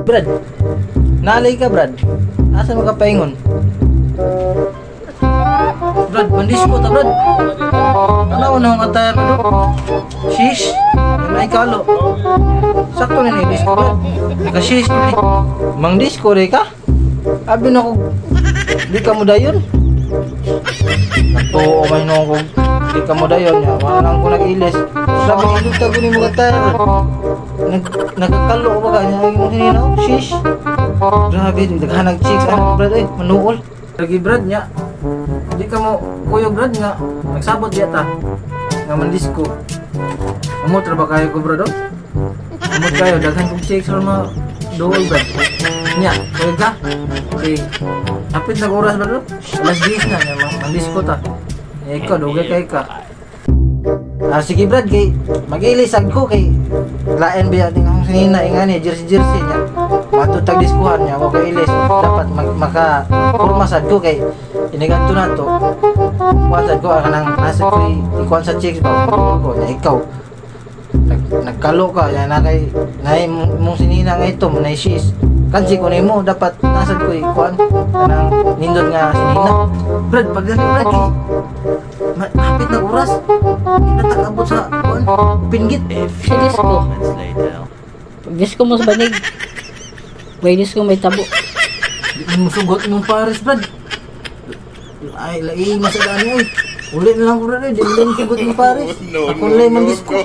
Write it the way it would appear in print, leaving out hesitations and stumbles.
Brad, nalay ka Brad. Asa makapaingon? Brad, mandisco ta Brad. Ano na ang attire na do? Shish, may kalo. Sakto na ni disco Brad. Naka-shish ko ni. Mang disco re ka? Abi na ko, di ka mo dayon. Nato may no ko, di ka mo dayon ya. Wala lang ko nag-ilis. Sabi ko dito ko ni mga attire. Nagkakalo ba ka niya yung sininaw? Shish. Grabe, naghanag chicks ano Brad manuol. Lagi Brad niya. Di ka mo kuyo Brad nga nagsabot yata nga mandisco. Amot ra ba kayo ko Brad? Amot kayo daghan kong chicks or mga dool Brad. Nya, kuyo ka? Okay. Hapit na oras Brad? Alas 10 na nga mandisco ta. Ikaw dugay kay ka. Sige Brad, kay mag-ilisag ko kay lain biya ting akong sinina ingani jersey niya. Matutag diskuhan niya, wag ilis. Dapat maka-forma sad ko kay inigadto na to. Wasad ko kanang nasa ko ikuan sa chicks ba ko na ikaw. Nagkalo ka ya na kay nay mong sinina nga ito nay sis. Kansi ko nimo dapat nasa ko ikuan kanang nindot nga sinina. Brad, pagdali Brad kay hapit na oras. Natakabot sa kuan pinggit Sa disco. Pag disco mo sa banig. May disco may tabo. Di mo sugot imong pares Brad. Ay lai masadani oy. Uli na lang ko rin di mo sugot imong pares. Ako lay man disco.